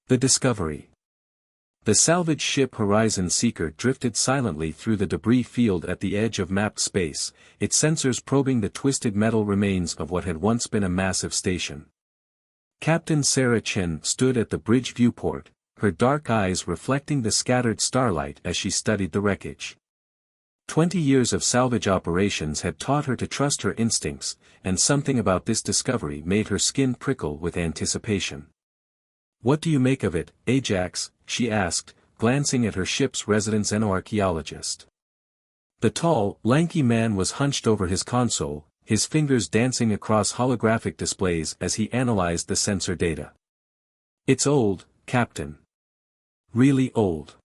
The discovery. The salvage ship Horizon Seeker drifted silently through the debris field at the edge of mapped space, its sensors probing the twisted metal remains of what had once been a massive station. Captain Sarah Chen stood at the bridge viewport, her dark eyes reflecting the scattered starlight as she studied the wreckage. 20 years of salvage operations had taught her to trust her instincts, and something about this discovery made her skin prickle with anticipation. "What do you make of it, Ajax?" she asked, glancing at her ship's resident xenoarchaeologist. The tall, lanky man was hunched over his console, his fingers dancing across holographic displays as he analyzed the sensor data. "It's old, Captain. Really old."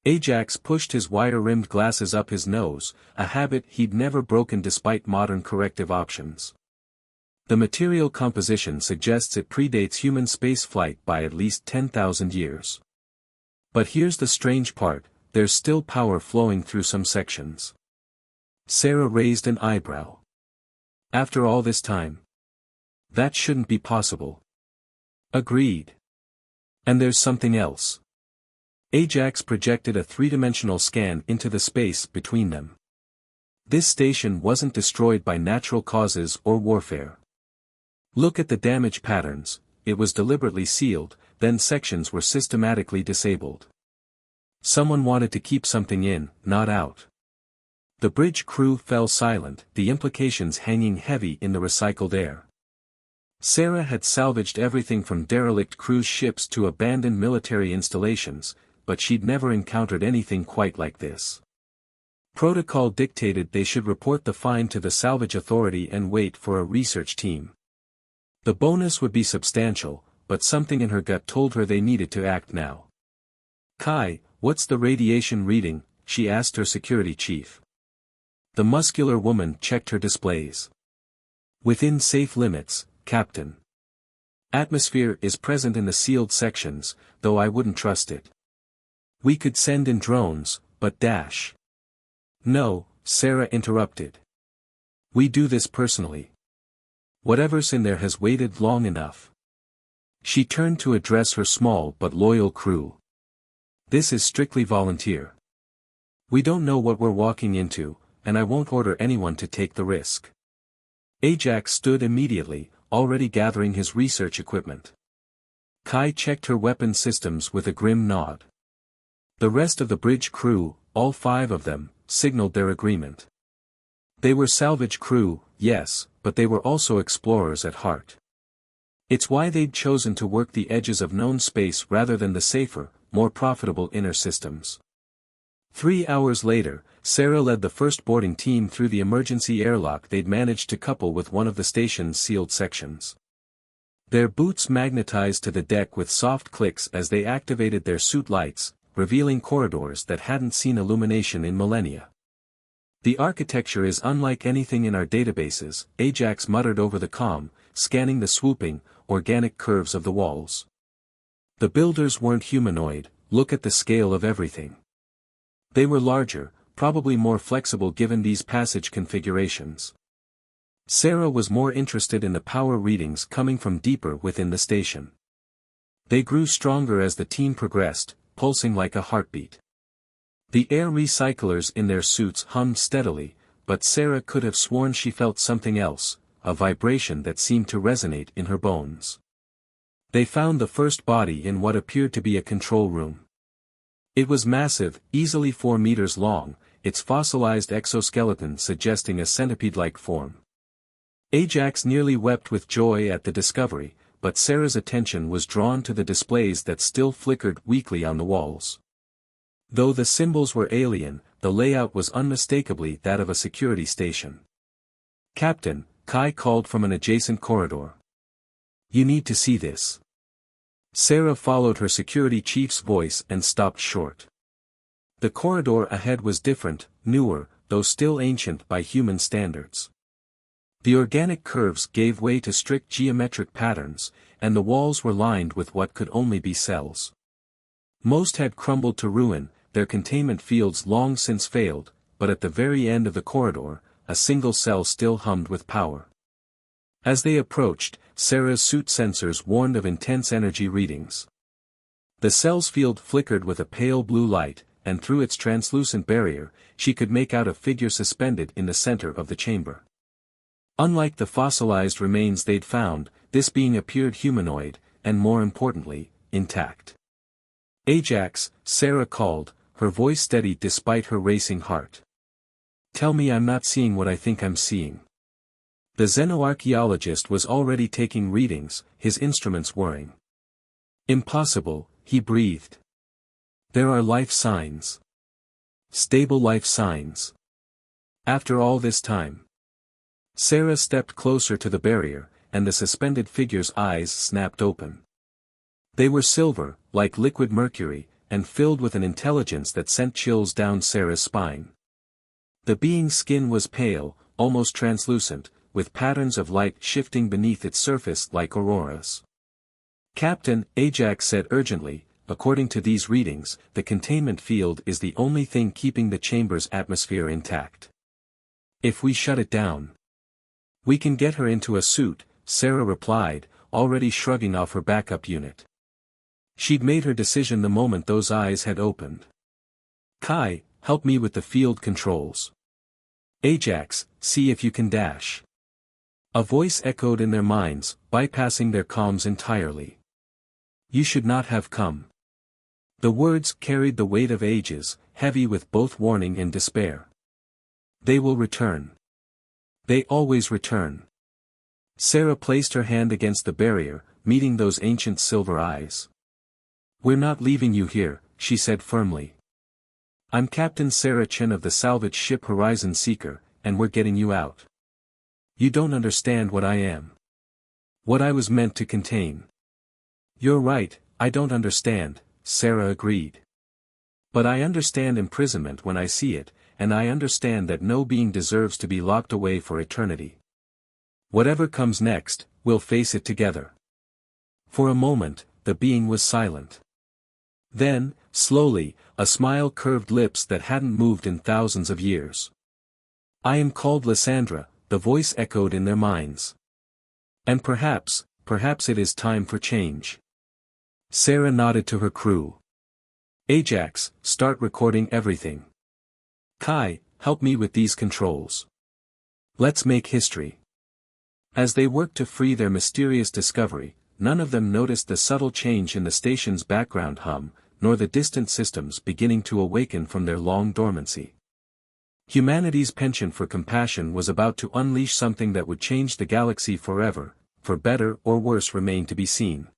Ajax pushed his wire-rimmed glasses up his nose, a habit he'd never broken despite modern corrective options. The material composition suggests it predates human spaceflight by at least 10,000 years. But here's the strange part, there's still power flowing through some sections. Sarah raised an eyebrow. After all this time? That shouldn't be possible. Agreed. And there's something else. Ajax projected a three-dimensional scan into the space between them. This station wasn't destroyed by natural causes or warfare. Look at the damage patterns, it was deliberately sealed, then sections were systematically disabled. Someone wanted to keep something in, not out. The bridge crew fell silent, the implications hanging heavy in the recycled air. Sarah had salvaged everything from derelict cruise ships to abandoned military installations, but she'd never encountered anything quite like this. Protocol dictated they should report the find to the salvage authority and wait for a research team. The bonus would be substantial, but something in her gut told her they needed to act now. "Kai, what's the radiation reading?" she asked her security chief. The muscular woman checked her displays. "Within safe limits, Captain. Atmosphere is present in the sealed sections, though I wouldn't trust it. We could send in drones, but dash." "No," Sarah interrupted. "We do this personally. Whatever's in there has waited long enough." She turned to address her small but loyal crew. "This is strictly volunteer. We don't know what we're walking into, and I won't order anyone to take the risk." Ajax stood immediately, already gathering his research equipment. Kai checked her weapon systems with a grim nod. The rest of the bridge crew, all 5 of them, signaled their agreement. They were salvage crew, yes, but they were also explorers at heart. It's why they'd chosen to work the edges of known space rather than the safer, more profitable inner systems. 3 hours later, Sarah led the first boarding team through the emergency airlock they'd managed to couple with one of the station's sealed sections. Their boots magnetized to the deck with soft clicks as they activated their suit lights, revealing corridors that hadn't seen illumination in millennia. "The architecture is unlike anything in our databases," Ajax muttered over the comm, scanning the swooping, organic curves of the walls. "The builders weren't humanoid, look at the scale of everything. They were larger, probably more flexible given these passage configurations." Sarah was more interested in the power readings coming from deeper within the station. They grew stronger as the team progressed, pulsing like a heartbeat. The air recyclers in their suits hummed steadily, but Sarah could have sworn she felt something else, a vibration that seemed to resonate in her bones. They found the first body in what appeared to be a control room. It was massive, easily 4 meters long, its fossilized exoskeleton suggesting a centipede-like form. Ajax nearly wept with joy at the discovery, but Sarah's attention was drawn to the displays that still flickered weakly on the walls. Though the symbols were alien, the layout was unmistakably that of a security station. "Captain," Kai called from an adjacent corridor. "You need to see this." Sarah followed her security chief's voice and stopped short. The corridor ahead was different, newer, though still ancient by human standards. The organic curves gave way to strict geometric patterns, and the walls were lined with what could only be cells. Most had crumbled to ruin, their containment fields long since failed, but at the very end of the corridor, a single cell still hummed with power. As they approached, Sarah's suit sensors warned of intense energy readings. The cell's field flickered with a pale blue light, and through its translucent barrier, she could make out a figure suspended in the center of the chamber. Unlike the fossilized remains they'd found, this being appeared humanoid, and more importantly, intact. "Ajax," Sarah called, her voice steady despite her racing heart. "Tell me I'm not seeing what I think I'm seeing." The xenoarchaeologist was already taking readings, his instruments whirring. "Impossible," he breathed. "There are life signs. Stable life signs. After all this time." Sarah stepped closer to the barrier, and the suspended figure's eyes snapped open. They were silver, like liquid mercury, and filled with an intelligence that sent chills down Sarah's spine. The being's skin was pale, almost translucent, with patterns of light shifting beneath its surface like auroras. "Captain," Ajax said urgently, "according to these readings, the containment field is the only thing keeping the chamber's atmosphere intact. If we shut it down, we can get her into a suit," Sarah replied, already shrugging off her backup unit. She'd made her decision the moment those eyes had opened. "Kai, help me with the field controls." "Ajax, see if you can dash." A voice echoed in their minds, bypassing their comms entirely. "You should not have come." The words carried the weight of ages, heavy with both warning and despair. "They will return. They always return." Sarah placed her hand against the barrier, meeting those ancient silver eyes. "We're not leaving you here," she said firmly. "I'm Captain Sarah Chen of the salvage ship Horizon Seeker, and we're getting you out. You don't understand what I am. What I was meant to contain." "You're right, I don't understand," Sarah agreed. "But I understand imprisonment when I see it, and I understand that no being deserves to be locked away for eternity. Whatever comes next, we'll face it together." For a moment, the being was silent. Then, slowly, a smile curved lips that hadn't moved in thousands of years. "I am called Lysandra," the voice echoed in their minds. "And perhaps it is time for change." Sarah nodded to her crew. "Ajax, start recording everything. Kai, help me with these controls. Let's make history." As they worked to free their mysterious discovery, none of them noticed the subtle change in the station's background hum, nor the distant systems beginning to awaken from their long dormancy. Humanity's penchant for compassion was about to unleash something that would change the galaxy forever, for better or worse remained to be seen.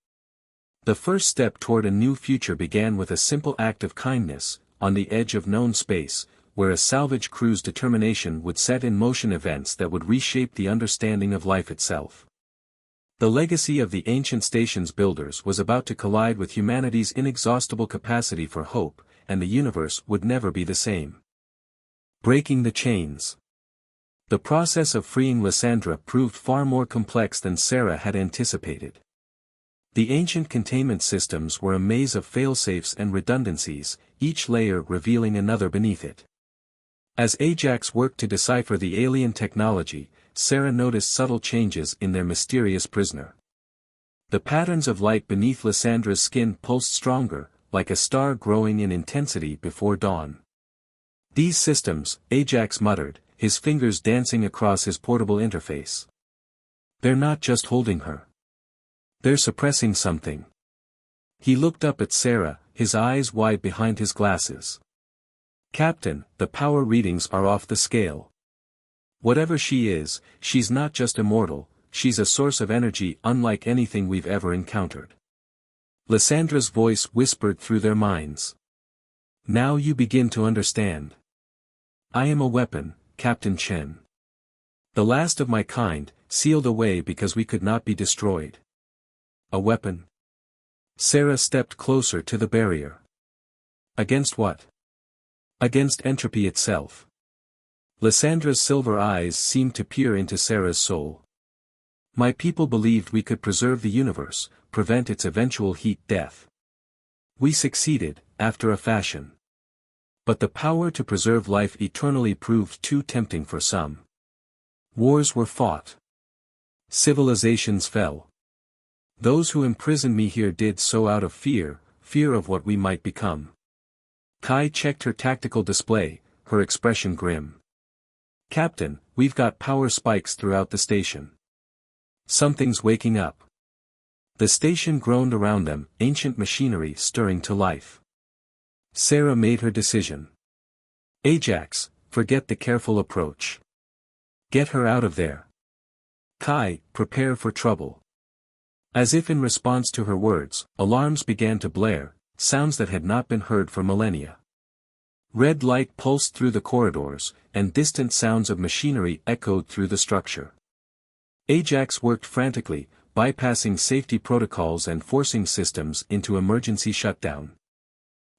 The first step toward a new future began with a simple act of kindness, on the edge of known space, where a salvage crew's determination would set in motion events that would reshape the understanding of life itself. The legacy of the ancient station's builders was about to collide with humanity's inexhaustible capacity for hope, and the universe would never be the same. Breaking the chains. The process of freeing Lysandra proved far more complex than Sarah had anticipated. The ancient containment systems were a maze of failsafes and redundancies, each layer revealing another beneath it. As Ajax worked to decipher the alien technology, Sarah noticed subtle changes in their mysterious prisoner. The patterns of light beneath Lysandra's skin pulsed stronger, like a star growing in intensity before dawn. "These systems," Ajax muttered, his fingers dancing across his portable interface. "They're not just holding her. They're suppressing something." He looked up at Sarah, his eyes wide behind his glasses. "Captain, the power readings are off the scale. Whatever she is, she's not just immortal, she's a source of energy unlike anything we've ever encountered." Lysandra's voice whispered through their minds. "Now you begin to understand. I am a weapon, Captain Chen. The last of my kind, sealed away because we could not be destroyed." "A weapon?" Sarah stepped closer to the barrier. "Against what?" "Against entropy itself." Lysandra's silver eyes seemed to peer into Sarah's soul. "My people believed we could preserve the universe, prevent its eventual heat death. We succeeded, after a fashion. But the power to preserve life eternally proved too tempting for some. Wars were fought. Civilizations fell. Those who imprisoned me here did so out of fear, fear of what we might become. Kai checked her tactical display, her expression grim. "Captain, we've got power spikes throughout the station. Something's waking up." The station groaned around them, ancient machinery stirring to life. Sarah made her decision. "Ajax, forget the careful approach. Get her out of there. Kai, prepare for trouble." As if in response to her words, alarms began to blare, sounds that had not been heard for millennia. Red light pulsed through the corridors, and distant sounds of machinery echoed through the structure. Ajax worked frantically, bypassing safety protocols and forcing systems into emergency shutdown.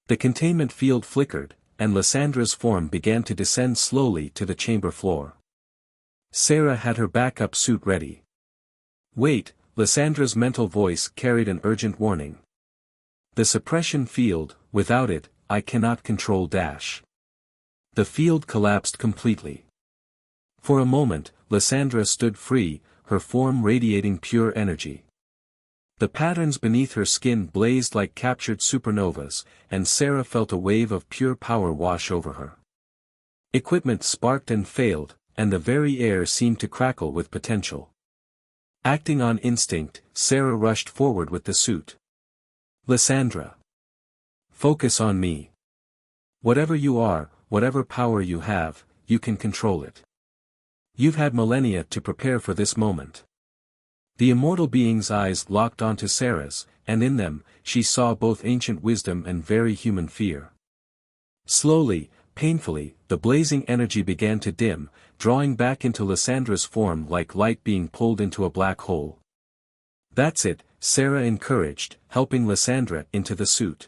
The containment field flickered, and Lyssandra's form began to descend slowly to the chamber floor. Sarah had her backup suit ready. "Wait," Lyssandra's mental voice carried an urgent warning. "The suppression field, without it, I cannot control Dash." The field collapsed completely. For a moment, Lysandra stood free, her form radiating pure energy. The patterns beneath her skin blazed like captured supernovas, and Sarah felt a wave of pure power wash over her. Equipment sparked and failed, and the very air seemed to crackle with potential. Acting on instinct, Sarah rushed forward with the suit. "Lysandra. Focus on me. Whatever you are, whatever power you have, you can control it. You've had millennia to prepare for this moment." The immortal being's eyes locked onto Sarah's, and in them, she saw both ancient wisdom and very human fear. Slowly, painfully, the blazing energy began to dim, drawing back into Lysandra's form like light being pulled into a black hole. "That's it," Sarah encouraged, helping Lysandra into the suit.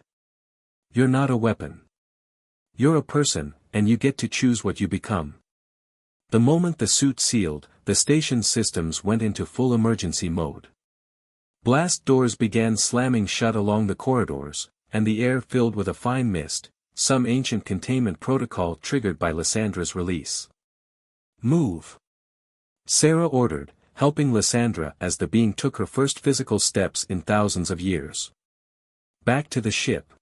"You're not a weapon. You're a person, and you get to choose what you become." The moment the suit sealed, the station's systems went into full emergency mode. Blast doors began slamming shut along the corridors, and the air filled with a fine mist, some ancient containment protocol triggered by Lysandra's release. "Move!" Sarah ordered, helping Lysandra as the being took her first physical steps in thousands of years. Back to the ship.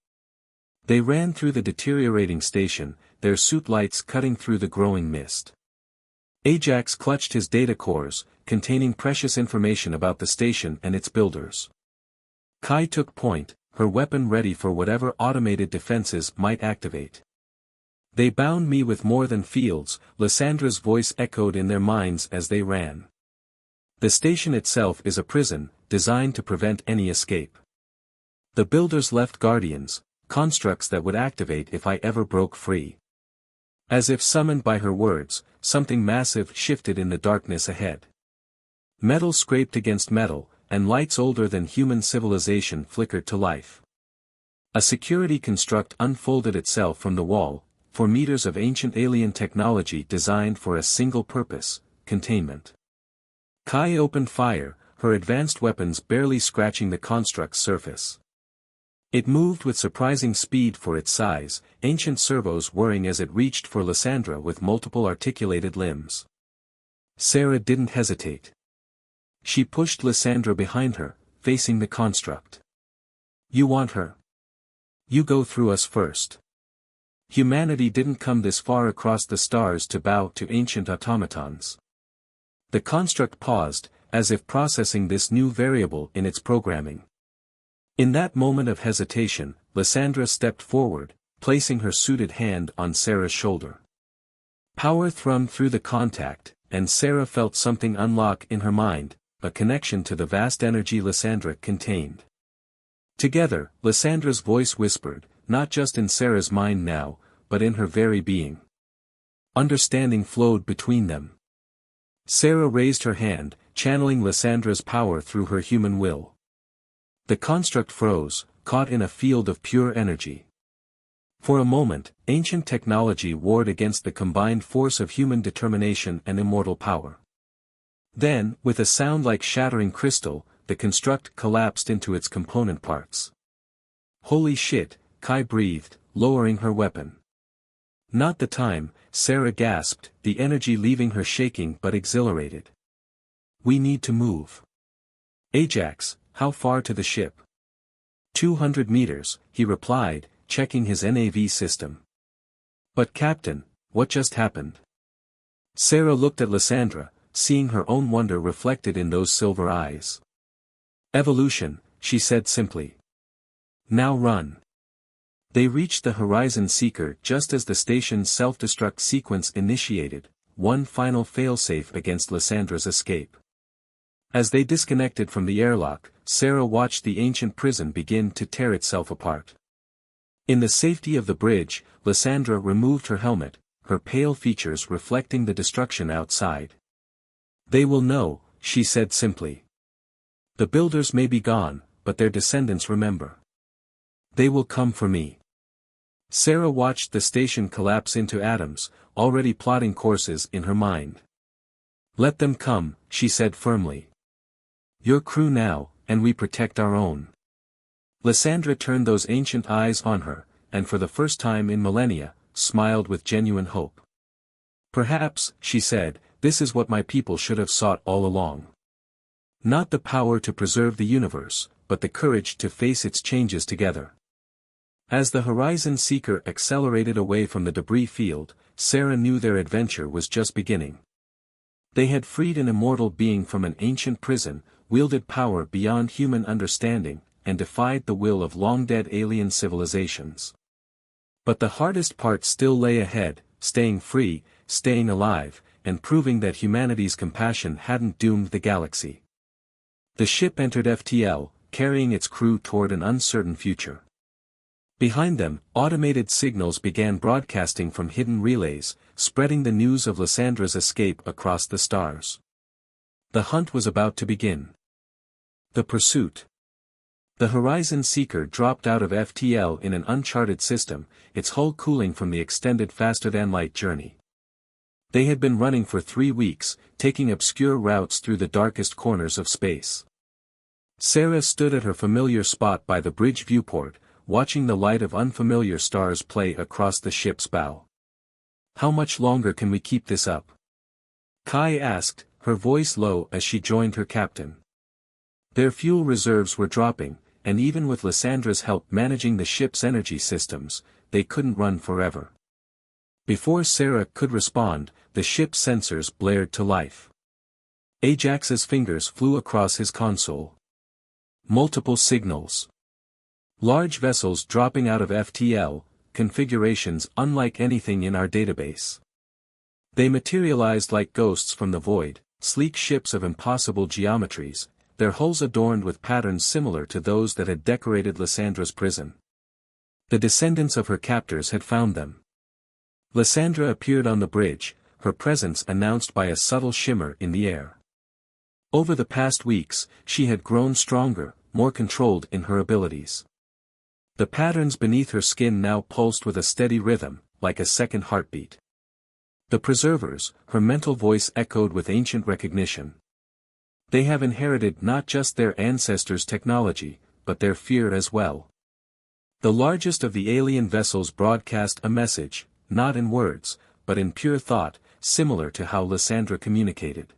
They ran through the deteriorating station, their suit lights cutting through the growing mist. Ajax clutched his data cores, containing precious information about the station and its builders. Kai took point, her weapon ready for whatever automated defenses might activate. "They bound me with more than fields," Lysandra's voice echoed in their minds as they ran. "The station itself is a prison, designed to prevent any escape. The builders left guardians, constructs that would activate if I ever broke free." As if summoned by her words, something massive shifted in the darkness ahead. Metal scraped against metal, and lights older than human civilization flickered to life. A security construct unfolded itself from the wall, for meters of ancient alien technology designed for a single purpose: containment. Kai opened fire, her advanced weapons barely scratching the construct's surface. It moved with surprising speed for its size, ancient servos whirring as it reached for Lysandra with multiple articulated limbs. Sarah didn't hesitate. She pushed Lysandra behind her, facing the construct. "You want her? You go through us first. Humanity didn't come this far across the stars to bow to ancient automatons." The construct paused, as if processing this new variable in its programming. In that moment of hesitation, Lysandra stepped forward, placing her suited hand on Sarah's shoulder. Power thrummed through the contact, and Sarah felt something unlock in her mind, a connection to the vast energy Lysandra contained. Together, Lysandra's voice whispered, not just in Sarah's mind now, but in her very being. Understanding flowed between them. Sarah raised her hand, channeling Lysandra's power through her human will. The construct froze, caught in a field of pure energy. For a moment, ancient technology warred against the combined force of human determination and immortal power. Then, with a sound like shattering crystal, the construct collapsed into its component parts. "Holy shit," Kai breathed, lowering her weapon. "Not the time," Sarah gasped, the energy leaving her shaking but exhilarated. "We need to move. Ajax, how far to the ship?" 200 meters, he replied, checking his NAV system. But Captain, what just happened? Sarah looked at Lysandra, seeing her own wonder reflected in those silver eyes. Evolution, she said simply. Now run. They reached the Horizon Seeker just as the station's self-destruct sequence initiated, one final failsafe against Lysandra's escape. As they disconnected from the airlock, Sarah watched the ancient prison begin to tear itself apart. In the safety of the bridge, Lysandra removed her helmet, her pale features reflecting the destruction outside. They will know, she said simply. The builders may be gone, but their descendants remember. They will come for me. Sarah watched the station collapse into atoms, already plotting courses in her mind. Let them come, she said firmly. Your crew now, and we protect our own. Lysandra turned those ancient eyes on her, and for the first time in millennia, smiled with genuine hope. Perhaps, she said, this is what my people should have sought all along. Not the power to preserve the universe, but the courage to face its changes together. As the Horizon Seeker accelerated away from the debris field, Sarah knew their adventure was just beginning. They had freed an immortal being from an ancient prison, wielded power beyond human understanding, and defied the will of long-dead alien civilizations. But the hardest part still lay ahead, staying free, staying alive, and proving that humanity's compassion hadn't doomed the galaxy. The ship entered FTL, carrying its crew toward an uncertain future. Behind them, automated signals began broadcasting from hidden relays, spreading the news of Lysandra's escape across the stars. The hunt was about to begin. The pursuit. The Horizon Seeker dropped out of FTL in an uncharted system, its hull cooling from the extended faster-than-light journey. They had been running for 3 weeks, taking obscure routes through the darkest corners of space. Sarah stood at her familiar spot by the bridge viewport, watching the light of unfamiliar stars play across the ship's bow. How much longer can we keep this up? Kai asked, her voice low as she joined her captain. Their fuel reserves were dropping, and even with Lysandra's help managing the ship's energy systems, they couldn't run forever. Before Sarah could respond, the ship's sensors blared to life. Ajax's fingers flew across his console. Multiple signals. Large vessels dropping out of FTL, configurations unlike anything in our database. They materialized like ghosts from the void, sleek ships of impossible geometries, their hulls adorned with patterns similar to those that had decorated Lysandra's prison. The descendants of her captors had found them. Lysandra appeared on the bridge, her presence announced by a subtle shimmer in the air. Over the past weeks, she had grown stronger, more controlled in her abilities. The patterns beneath her skin now pulsed with a steady rhythm, like a second heartbeat. The preservers, her mental voice echoed with ancient recognition. They have inherited not just their ancestors' technology, but their fear as well. The largest of the alien vessels broadcast a message, not in words, but in pure thought, similar to how Lysandra communicated.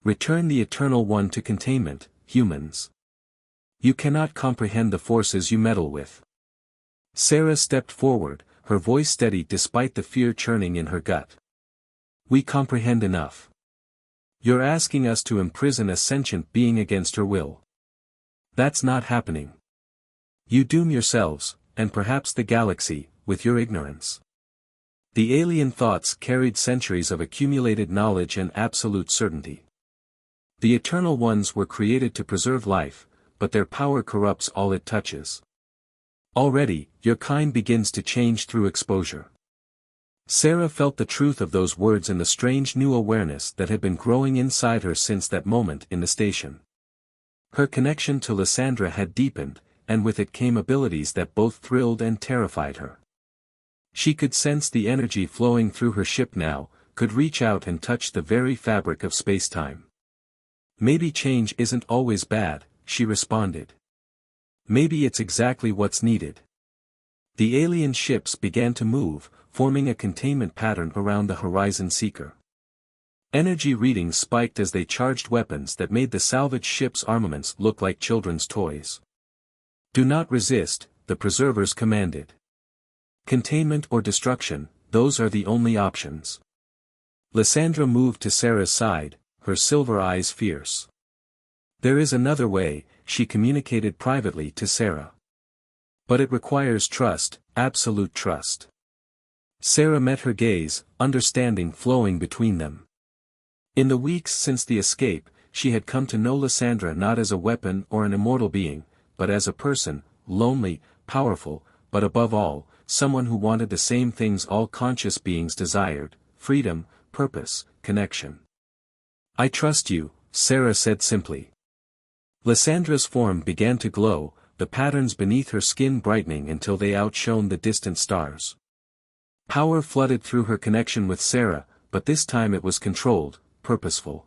Return the Eternal One to containment, humans. You cannot comprehend the forces you meddle with. Sarah stepped forward, her voice steady despite the fear churning in her gut. We comprehend enough. You're asking us to imprison a sentient being against her will. That's not happening. You doom yourselves, and perhaps the galaxy, with your ignorance. The alien thoughts carried centuries of accumulated knowledge and absolute certainty. The Eternal Ones were created to preserve life, but their power corrupts all it touches. Already, your kind begins to change through exposure. Sarah felt the truth of those words in the strange new awareness that had been growing inside her since that moment in the station. Her connection to Lysandra had deepened, and with it came abilities that both thrilled and terrified her. She could sense the energy flowing through her ship now, could reach out and touch the very fabric of spacetime. Maybe change isn't always bad, she responded. Maybe it's exactly what's needed. The alien ships began to move, forming a containment pattern around the Horizon Seeker. Energy readings spiked as they charged weapons that made the salvage ship's armaments look like children's toys. Do not resist, the preservers commanded. Containment or destruction, those are the only options. Lysandra moved to Sarah's side, her silver eyes fierce. There is another way, she communicated privately to Sarah. But it requires trust, absolute trust. Sarah met her gaze, understanding flowing between them. In the weeks since the escape, she had come to know Lysandra not as a weapon or an immortal being, but as a person, lonely, powerful, but above all, someone who wanted the same things all conscious beings desired: freedom, purpose, connection. I trust you, Sarah said simply. Lysandra's form began to glow, the patterns beneath her skin brightening until they outshone the distant stars. Power flooded through her connection with Sarah, but this time it was controlled, purposeful.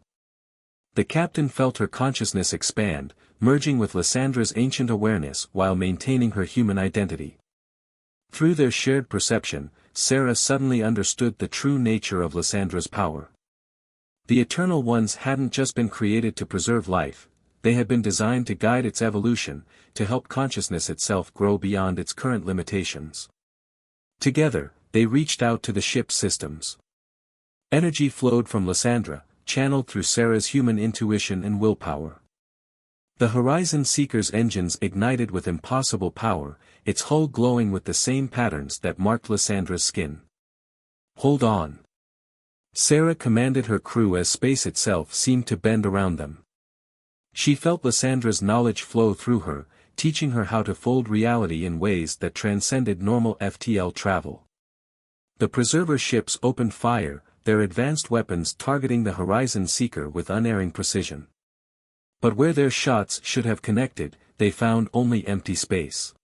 The captain felt her consciousness expand, merging with Lysandra's ancient awareness while maintaining her human identity. Through their shared perception, Sarah suddenly understood the true nature of Lysandra's power. The Eternal Ones hadn't just been created to preserve life, they had been designed to guide its evolution, to help consciousness itself grow beyond its current limitations. Together, they reached out to the ship's systems. Energy flowed from Lysandra, channeled through Sarah's human intuition and willpower. The Horizon Seeker's engines ignited with impossible power, its hull glowing with the same patterns that marked Lysandra's skin. Hold on. Sarah commanded her crew as space itself seemed to bend around them. She felt Lysandra's knowledge flow through her, teaching her how to fold reality in ways that transcended normal FTL travel. The preserver ships opened fire, their advanced weapons targeting the Horizon Seeker with unerring precision. But where their shots should have connected, they found only empty space.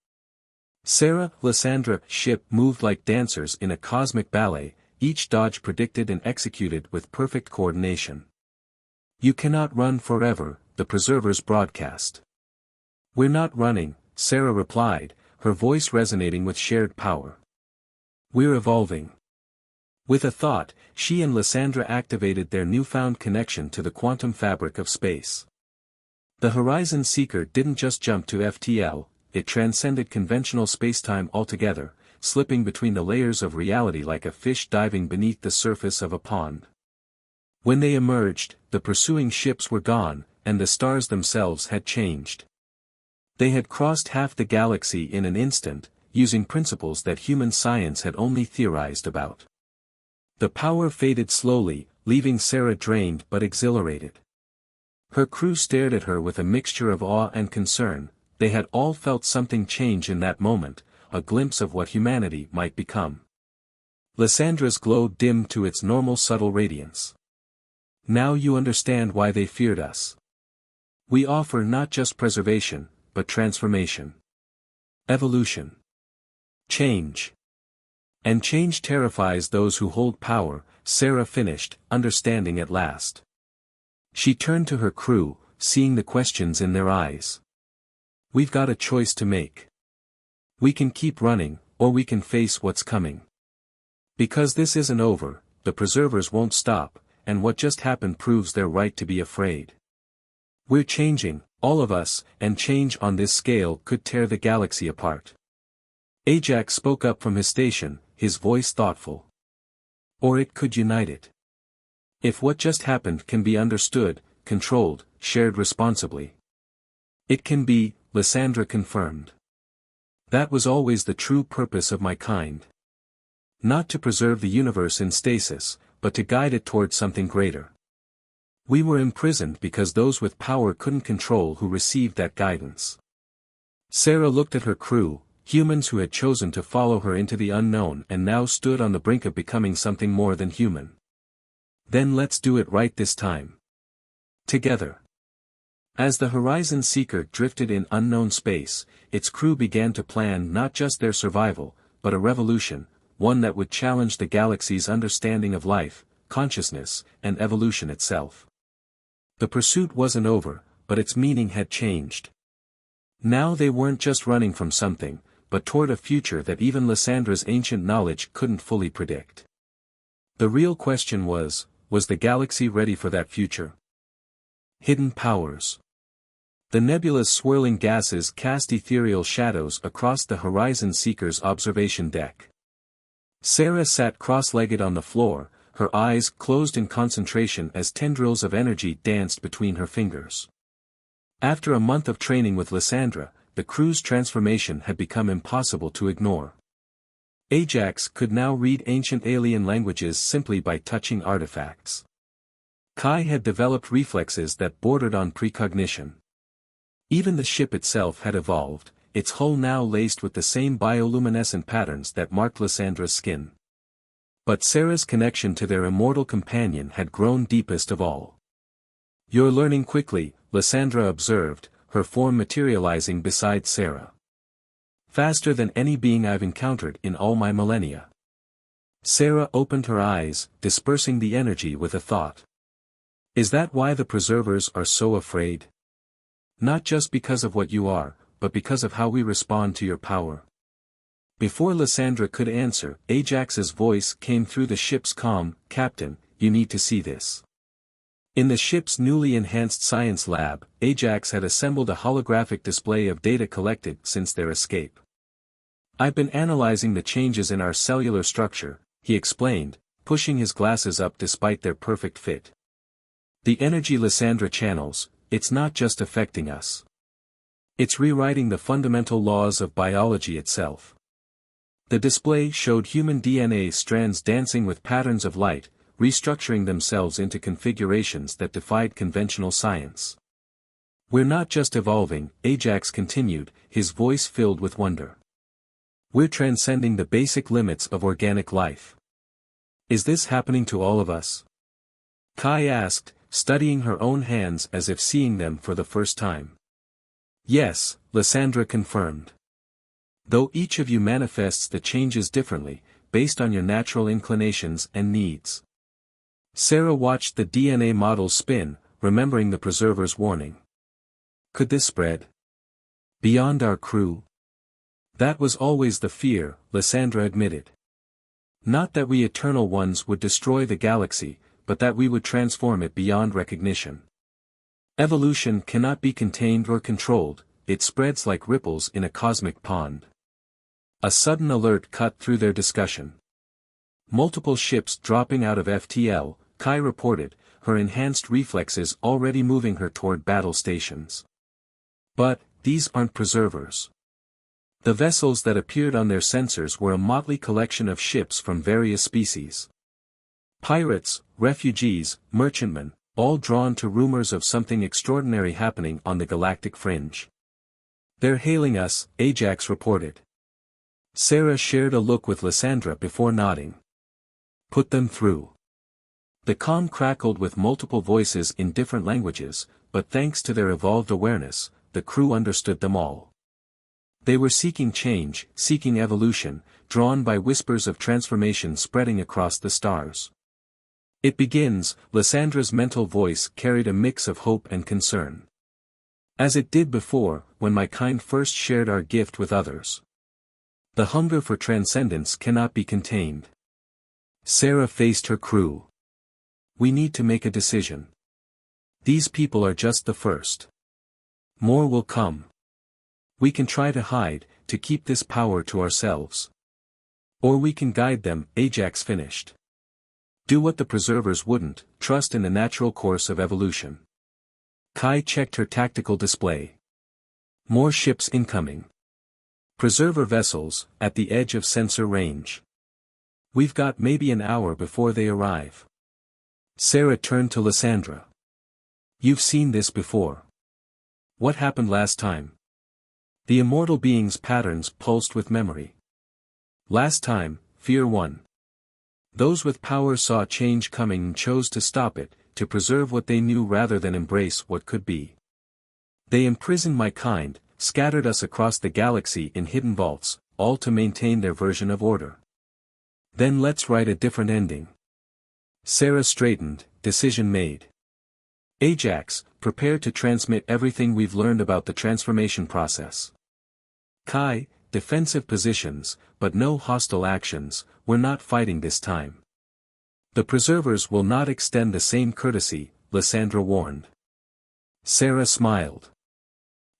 Sarah, Lysandra, ship moved like dancers in a cosmic ballet, each dodge predicted and executed with perfect coordination. You cannot run forever, the preservers broadcast. We're not running, Sarah replied, her voice resonating with shared power. We're evolving. With a thought, she and Lysandra activated their newfound connection to the quantum fabric of space. The Horizon Seeker didn't just jump to FTL, it transcended conventional spacetime altogether, slipping between the layers of reality like a fish diving beneath the surface of a pond. When they emerged, the pursuing ships were gone, and the stars themselves had changed. They had crossed half the galaxy in an instant, using principles that human science had only theorized about. The power faded slowly, leaving Sarah drained but exhilarated. Her crew stared at her with a mixture of awe and concern. They had all felt something change in that moment, a glimpse of what humanity might become. Lysandra's glow dimmed to its normal subtle radiance. Now you understand why they feared us. We offer not just preservation, but transformation. Evolution. Change. And change terrifies those who hold power, Sarah finished, understanding at last. She turned to her crew, seeing the questions in their eyes. We've got a choice to make. We can keep running, or we can face what's coming. Because this isn't over, the preservers won't stop, and what just happened proves their right to be afraid. We're changing, all of us, and change on this scale could tear the galaxy apart. Ajax spoke up from his station, his voice thoughtful. Or it could unite it. If what just happened can be understood, controlled, shared responsibly. It can be, Lysandra confirmed. That was always the true purpose of my kind. Not to preserve the universe in stasis, but to guide it towards something greater. We were imprisoned because those with power couldn't control who received that guidance. Sarah looked at her crew, humans who had chosen to follow her into the unknown and now stood on the brink of becoming something more than human. Then let's do it right this time. Together. As the Horizon Seeker drifted in unknown space, its crew began to plan not just their survival, but a revolution, one that would challenge the galaxy's understanding of life, consciousness, and evolution itself. The pursuit wasn't over, but its meaning had changed. Now they weren't just running from something, but toward a future that even Lysandra's ancient knowledge couldn't fully predict. The real question was the galaxy ready for that future? Hidden powers. The nebulous swirling gases cast ethereal shadows across the Horizon Seeker's observation deck. Sarah sat cross-legged on the floor, her eyes closed in concentration as tendrils of energy danced between her fingers. After a month of training with Lysandra, the crew's transformation had become impossible to ignore. Ajax could now read ancient alien languages simply by touching artifacts. Kai had developed reflexes that bordered on precognition. Even the ship itself had evolved, its hull now laced with the same bioluminescent patterns that marked Lysandra's skin. But Sarah's connection to their immortal companion had grown deepest of all. "You're learning quickly," Lysandra observed, her form materializing beside Sarah. "Faster than any being I've encountered in all my millennia." Sarah opened her eyes, dispersing the energy with a thought. "Is that why the preservers are so afraid? Not just because of what you are, but because of how we respond to your power." Before Lysandra could answer, Ajax's voice came through the ship's comm, "Captain, you need to see this." In the ship's newly enhanced science lab, Ajax had assembled a holographic display of data collected since their escape. "I've been analyzing the changes in our cellular structure," he explained, pushing his glasses up despite their perfect fit. "The energy Lysandra channels, it's not just affecting us. It's rewriting the fundamental laws of biology itself." The display showed human DNA strands dancing with patterns of light, restructuring themselves into configurations that defied conventional science. "We're not just evolving," Ajax continued, his voice filled with wonder. "We're transcending the basic limits of organic life." "Is this happening to all of us?" Kai asked, studying her own hands as if seeing them for the first time. "Yes," Lysandra confirmed. "Though each of you manifests the changes differently, based on your natural inclinations and needs." Sarah watched the DNA models spin, remembering the preserver's warning. "Could this spread beyond our crew?" "That was always the fear," Lysandra admitted. "Not that we Eternal Ones would destroy the galaxy, but that we would transform it beyond recognition. Evolution cannot be contained or controlled, it spreads like ripples in a cosmic pond." A sudden alert cut through their discussion. "Multiple ships dropping out of FTL," Kai reported, her enhanced reflexes already moving her toward battle stations. "But, these aren't preservers." The vessels that appeared on their sensors were a motley collection of ships from various species. Pirates, refugees, merchantmen, all drawn to rumors of something extraordinary happening on the galactic fringe. "They're hailing us," Ajax reported. Sarah shared a look with Lysandra before nodding. "Put them through." The comm crackled with multiple voices in different languages, but thanks to their evolved awareness, the crew understood them all. They were seeking change, seeking evolution, drawn by whispers of transformation spreading across the stars. "It begins," Lysandra's mental voice carried a mix of hope and concern. "As it did before, when my kind first shared our gift with others. The hunger for transcendence cannot be contained." Sarah faced her crew. "We need to make a decision. These people are just the first. More will come. We can try to hide, to keep this power to ourselves. Or we can guide them," Ajax finished. "Do what the preservers wouldn't, trust in the natural course of evolution." Kai checked her tactical display. "More ships incoming. Preserver vessels, at the edge of sensor range. We've got maybe an hour before they arrive." Sarah turned to Lysandra. "You've seen this before. What happened last time?" The immortal being's patterns pulsed with memory. "Last time, Fear won. Those with power saw change coming and chose to stop it, to preserve what they knew rather than embrace what could be. They imprisoned my kind, scattered us across the galaxy in hidden vaults, all to maintain their version of order. Then let's write a different ending." Sarah straightened, decision made. "Ajax, prepare to transmit everything we've learned about the transformation process." Kai, defensive positions, but no hostile actions, we're not fighting this time. The preservers will not extend the same courtesy, Lysandra warned. Sarah smiled.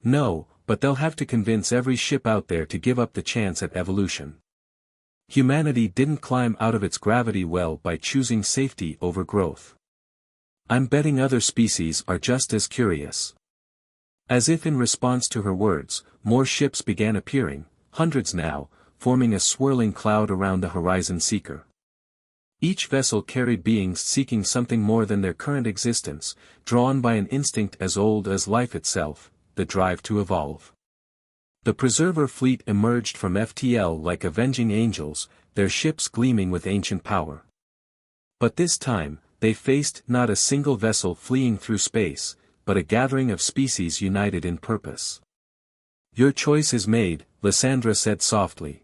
No, but they'll have to convince every ship out there to give up the chance at evolution. Humanity didn't climb out of its gravity well by choosing safety over growth. I'm betting other species are just as curious. As if in response to her words, more ships began appearing, hundreds now, forming a swirling cloud around the Horizon Seeker. Each vessel carried beings seeking something more than their current existence, drawn by an instinct as old as life itself, the drive to evolve. The Preserver fleet emerged from FTL like avenging angels, their ships gleaming with ancient power. But this time, they faced not a single vessel fleeing through space, but a gathering of species united in purpose. Your choice is made, Lysandra said softly.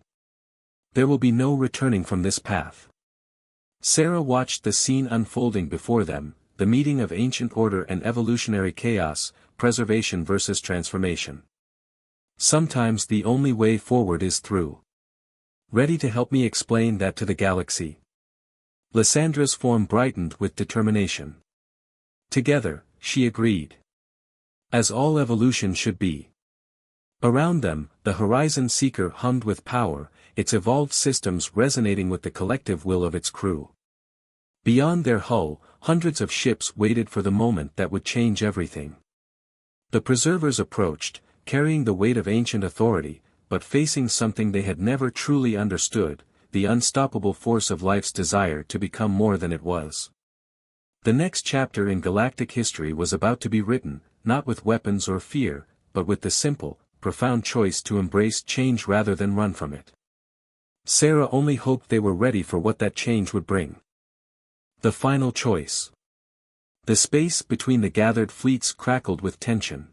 There will be no returning from this path. Sarah watched the scene unfolding before them, the meeting of ancient order and evolutionary chaos, preservation versus transformation. Sometimes the only way forward is through. Ready to help me explain that to the galaxy? Lysandra's form brightened with determination. Together, she agreed. As all evolution should be. Around them, the Horizon Seeker hummed with power, its evolved systems resonating with the collective will of its crew. Beyond their hull, hundreds of ships waited for the moment that would change everything. The Preservers approached, carrying the weight of ancient authority, but facing something they had never truly understood, the unstoppable force of life's desire to become more than it was. The next chapter in galactic history was about to be written, not with weapons or fear, but with the simple, profound choice to embrace change rather than run from it. Sarah only hoped they were ready for what that change would bring. The final choice. The space between the gathered fleets crackled with tension.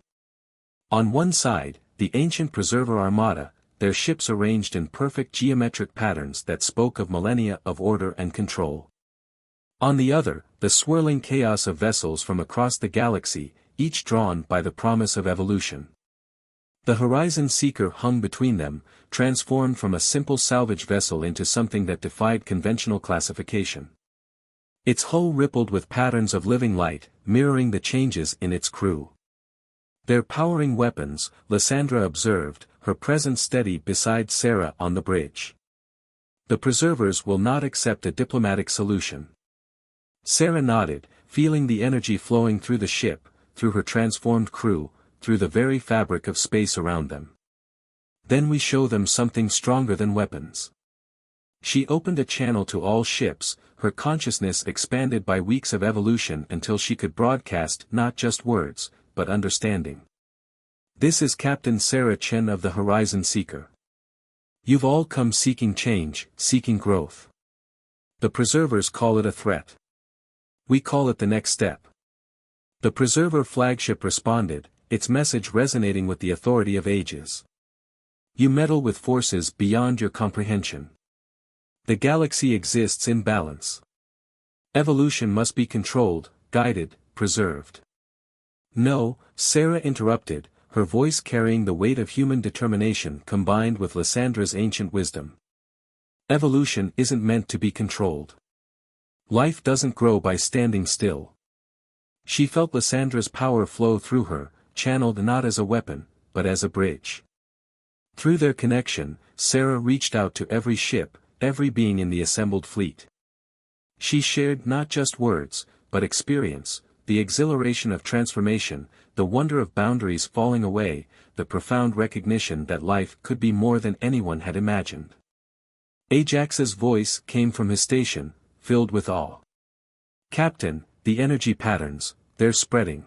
On one side, the ancient Preserver Armada, their ships arranged in perfect geometric patterns that spoke of millennia of order and control. On the other, the swirling chaos of vessels from across the galaxy, each drawn by the promise of evolution. The Horizon Seeker hung between them, transformed from a simple salvage vessel into something that defied conventional classification. Its hull rippled with patterns of living light, mirroring the changes in its crew. Their powering weapons, Lysandra observed, her presence steady beside Sarah on the bridge. The Preservers will not accept a diplomatic solution. Sarah nodded, feeling the energy flowing through the ship, through her transformed crew, through the very fabric of space around them. Then we show them something stronger than weapons. She opened a channel to all ships, her consciousness expanded by weeks of evolution until she could broadcast not just words, but understanding. This is Captain Sarah Chen of the Horizon Seeker. You've all come seeking change, seeking growth. The Preservers call it a threat. We call it the next step. The Preserver flagship responded, its message resonating with the authority of ages. You meddle with forces beyond your comprehension. The galaxy exists in balance. Evolution must be controlled, guided, preserved. No, Sarah interrupted, her voice carrying the weight of human determination combined with Lysandra's ancient wisdom. Evolution isn't meant to be controlled. Life doesn't grow by standing still. She felt Lysandra's power flow through her, channeled not as a weapon, but as a bridge. Through their connection, Sarah reached out to every ship, every being in the assembled fleet. She shared not just words, but experience, the exhilaration of transformation, the wonder of boundaries falling away, the profound recognition that life could be more than anyone had imagined. Ajax's voice came from his station, filled with awe. Captain, the energy patterns, they're spreading.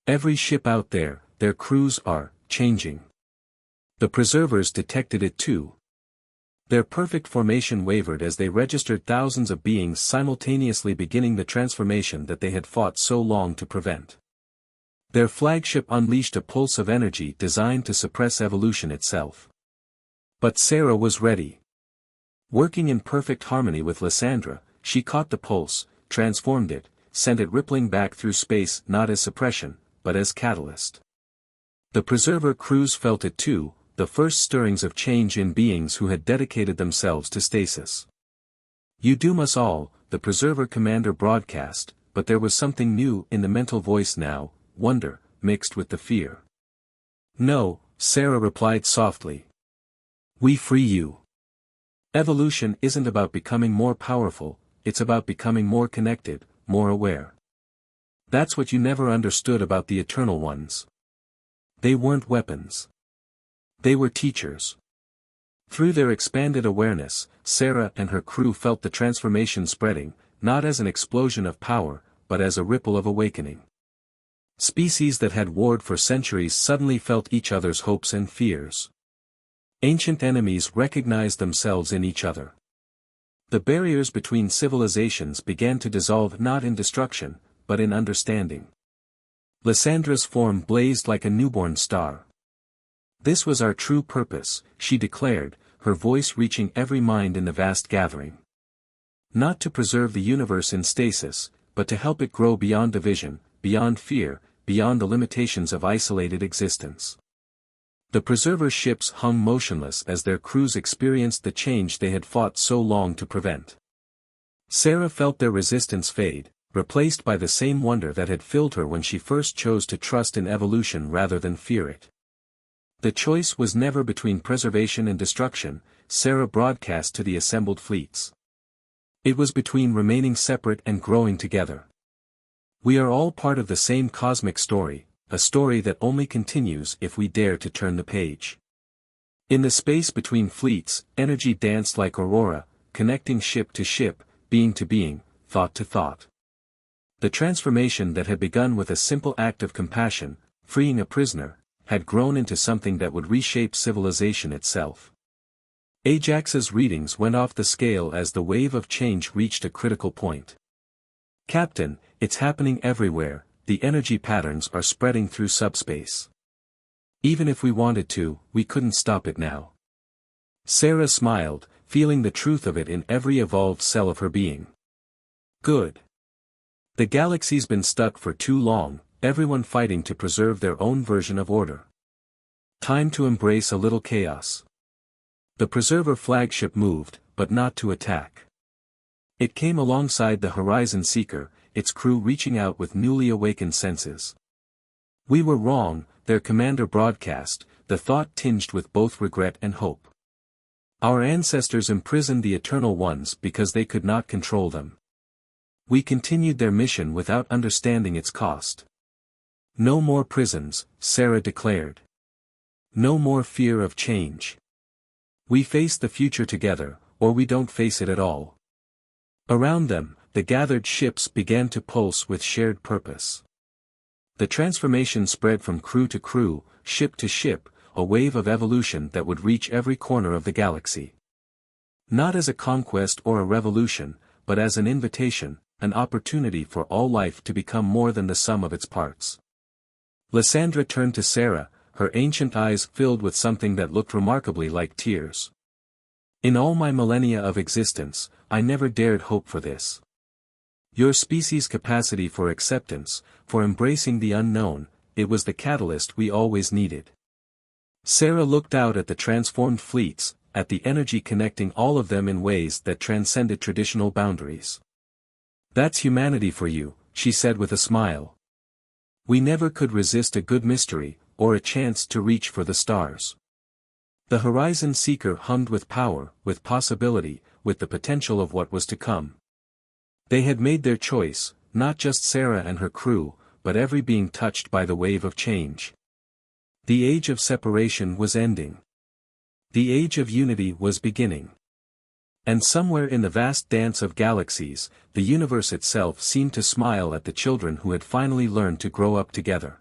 Every ship out there, their crews are changing. The Preservers detected it too. Their perfect formation wavered as they registered thousands of beings simultaneously beginning the transformation that they had fought so long to prevent. Their flagship unleashed a pulse of energy designed to suppress evolution itself. But Sarah was ready. Working in perfect harmony with Lysandra, she caught the pulse, transformed it, sent it rippling back through space not as suppression, but as catalyst. The Preserver crews felt it too, the first stirrings of change in beings who had dedicated themselves to stasis. You doom us all, the Preserver commander broadcast, but there was something new in the mental voice now, wonder, mixed with the fear. No, Sarah replied softly. We free you. Evolution isn't about becoming more powerful, it's about becoming more connected, more aware. That's what you never understood about the Eternal Ones. They weren't weapons. They were teachers. Through their expanded awareness, Sarah and her crew felt the transformation spreading, not as an explosion of power, but as a ripple of awakening. Species that had warred for centuries suddenly felt each other's hopes and fears. Ancient enemies recognized themselves in each other. The barriers between civilizations began to dissolve not in destruction, but in understanding. Lyssandra's form blazed like a newborn star. This was our true purpose, she declared, her voice reaching every mind in the vast gathering. Not to preserve the universe in stasis, but to help it grow beyond division, beyond fear, beyond the limitations of isolated existence. The preserver ships hung motionless as their crews experienced the change they had fought so long to prevent. Sarah felt their resistance fade, replaced by the same wonder that had filled her when she first chose to trust in evolution rather than fear it. The choice was never between preservation and destruction, Sarah broadcast to the assembled fleets. It was between remaining separate and growing together. We are all part of the same cosmic story, a story that only continues if we dare to turn the page. In the space between fleets, energy danced like aurora, connecting ship to ship, being to being, thought to thought. The transformation that had begun with a simple act of compassion, freeing a prisoner, had grown into something that would reshape civilization itself. Ajax's readings went off the scale as the wave of change reached a critical point. Captain, it's happening everywhere, the energy patterns are spreading through subspace. Even if we wanted to, we couldn't stop it now. Sarah smiled, feeling the truth of it in every evolved cell of her being. Good. The galaxy's been stuck for too long, everyone fighting to preserve their own version of order. Time to embrace a little chaos. The Preserver flagship moved, but not to attack. It came alongside the Horizon Seeker, its crew reaching out with newly awakened senses. We were wrong, their commander broadcast, the thought tinged with both regret and hope. Our ancestors imprisoned the Eternal Ones because they could not control them. We continued their mission without understanding its cost. No more prisons, Sarah declared. No more fear of change. We face the future together, or we don't face it at all. Around them, the gathered ships began to pulse with shared purpose. The transformation spread from crew to crew, ship to ship, a wave of evolution that would reach every corner of the galaxy. Not as a conquest or a revolution, but as an invitation, an opportunity for all life to become more than the sum of its parts. Lysandra turned to Sarah, her ancient eyes filled with something that looked remarkably like tears. In all my millennia of existence, I never dared hope for this. Your species' capacity for acceptance, for embracing the unknown, it was the catalyst we always needed. Sarah looked out at the transformed fleets, at the energy connecting all of them in ways that transcended traditional boundaries. That's humanity for you, she said with a smile. We never could resist a good mystery, or a chance to reach for the stars. The Horizon Seeker hummed with power, with possibility, with the potential of what was to come. They had made their choice, not just Sarah and her crew, but every being touched by the wave of change. The age of separation was ending. The age of unity was beginning. And somewhere in the vast dance of galaxies, the universe itself seemed to smile at the children who had finally learned to grow up together.